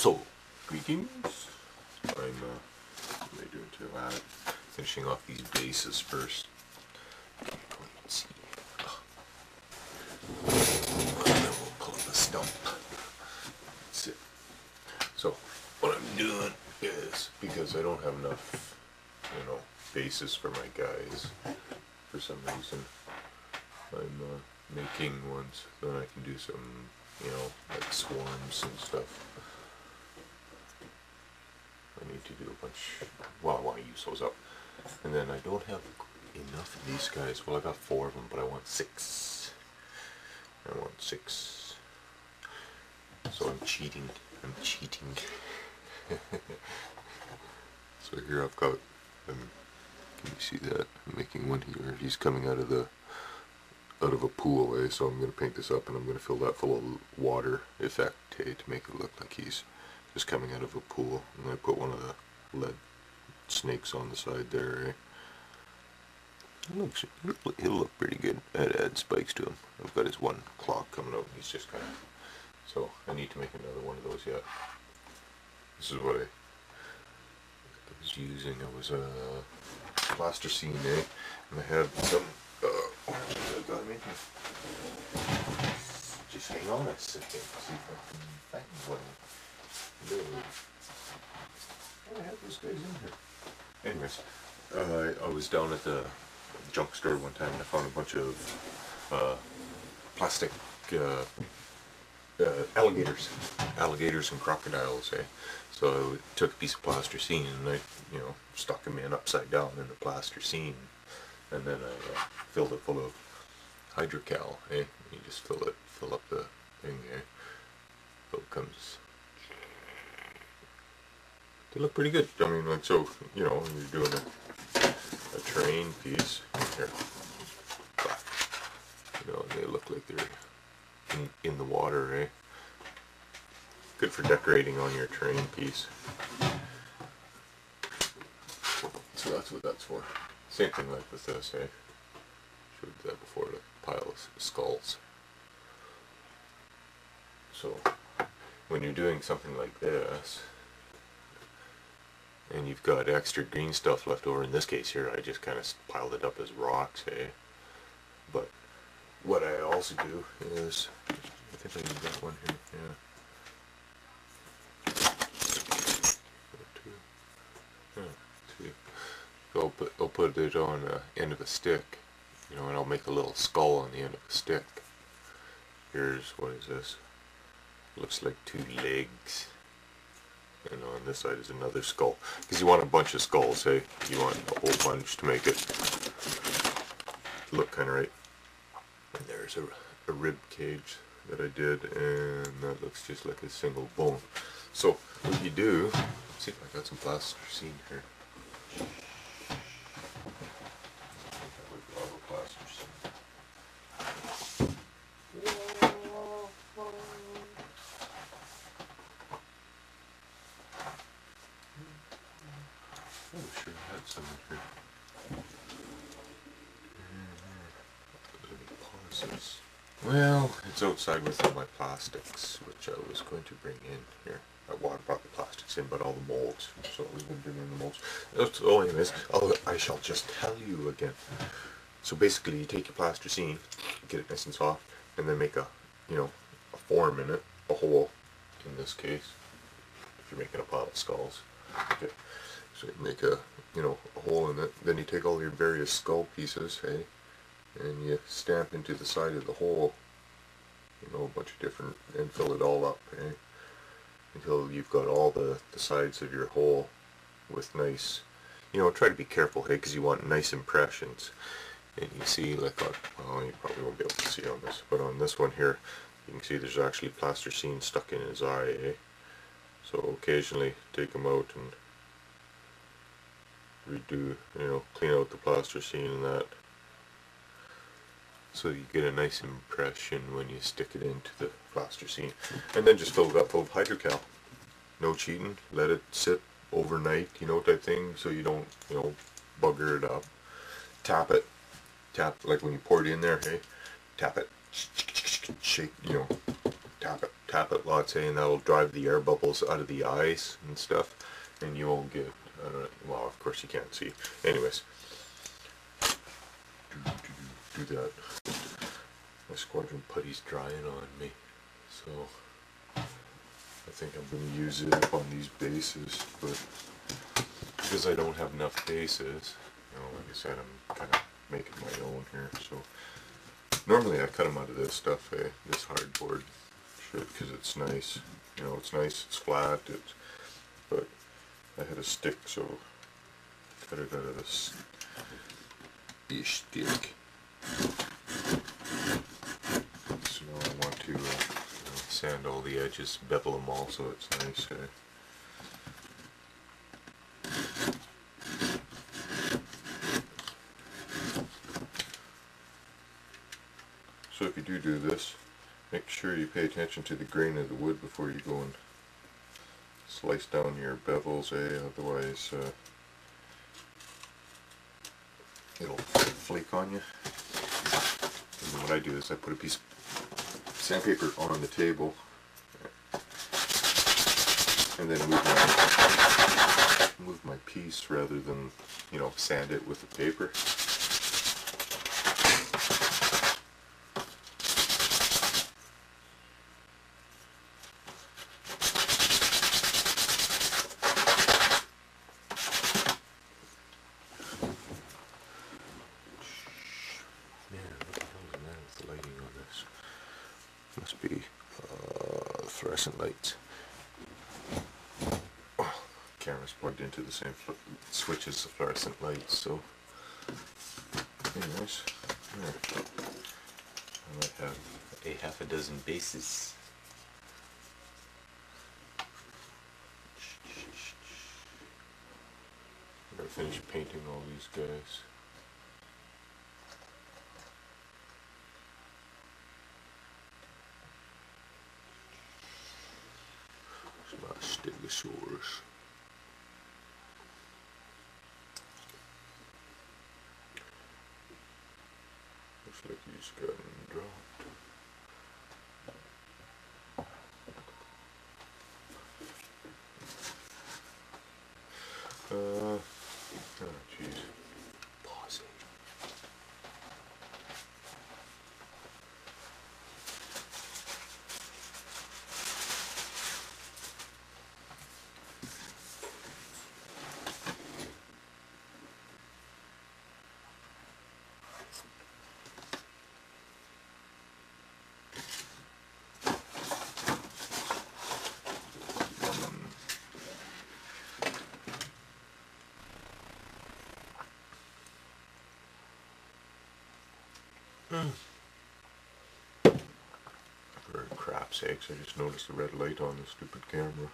So, greetings. What am I doing to finishing off these bases first. Let's see. And then we'll pull the stump. That's it. So, what I'm doing is, because I don't have enough, bases for my guys, for some reason, I'm making ones so that I can do some, like swarms and stuff. I need to do a bunch, well, I want to use those up. And then I don't have enough of these guys. Well, I got 4 of them, but I want 6. I want 6. So I'm cheating. So here I've got, can you see that? I'm making one here. He's coming out of a pool, so I'm going to paint this up and I'm going to fill that full of water effect, to make it look like he's just coming out of a pool. I'm going to put one of the lead snakes on the side there. He'll look pretty good. I'd add spikes to him. I've got his one claw coming out. He's just kind of, so I need to make another one of those yet. This is what I was using. It was a plaster scene, and I had some oranges I got in here. Just hang on a second, see if I can find one. No. I had those guys in here. Anyways, I was down at the junk store one time and I found a bunch of plastic alligators and crocodiles, So I took a piece of plasticine and I, stuck them in upside down in the plasticine, and then I filled it full of hydrocal, You just fill up the thing, So it comes. They look pretty good. I mean, like, so, you're doing a terrain piece here. They look like they're in the water, Good for decorating on your terrain piece. So that's what that's for. Same thing like with this, Showed that before, the pile of skulls. So, when you're doing something like this, and you've got extra green stuff left over, in this case here, I just kind of piled it up as rocks, But what I also do is, I think I need that one here, I'll put it on the end of a stick, and I'll make a little skull on the end of a stick. Here's, what is this? Looks like 2 legs. And on this side is another skull. Because you want a bunch of skulls, You want a whole bunch to make it look kind of right. And there's a rib cage that I did, and that looks just like a single bone. So what you do, let's see if I got some plasticine here. Oh, sure, I had some in here. Let me pause this. Well, it's outside with all my plastics, which I was going to bring in here. I brought the plastics in, but all the molds. So I was going to bring in the molds. So anyways, I shall just tell you again. So basically, you take your plasticine, get it nice and soft, and then make a form in it, a hole, in this case, if you're making a pile of skulls. Okay. So you make a hole in it, then you take all your various skull pieces, and you stamp into the side of the hole, a bunch of different, and fill it all up, until you've got all the sides of your hole with nice, try to be careful, because you want nice impressions. And you see, like, well, you probably won't be able to see on this, but on this one here, you can see there's actually plasticine stuck in his eye, So occasionally take them out and redo, clean out the plasticine and that, so you get a nice impression when you stick it into the plasticine. And then just fill it up full of hydrocal. No cheating, let it sit overnight, type thing, so you don't, bugger it up. Tap it, like when you pour it in there, tap it, shake, tap it, tap it lots, and that'll drive the air bubbles out of the eyes and stuff, and you won't get, well, of course you can't see. Anyways, do that. My squadron putty's drying on me, so I think I'm going to use it on these bases, but because I don't have enough bases, like I said, I'm kind of making my own here. So normally I cut them out of this stuff, this hardboard shit, because it's nice. It's nice, it's flat, but I had a stick, so cut it out of this stick. So now I want to sand all the edges, bevel them all so it's nice. So if you do this, make sure you pay attention to the grain of the wood before you go and slice down your bevels, otherwise it'll flake on you. And then what I do is I put a piece of sandpaper on the table and then move my piece rather than, sand it with the paper. Must be fluorescent lights. Camera's plugged into the same switch as the fluorescent lights, so anyways, there. I might have a half a dozen bases. I'm gonna finish painting all these guys. My stegosaurus. Looks like he's gotten dropped. Oh jeez. Pause it. For crap's sakes, I just noticed the red light on the stupid camera.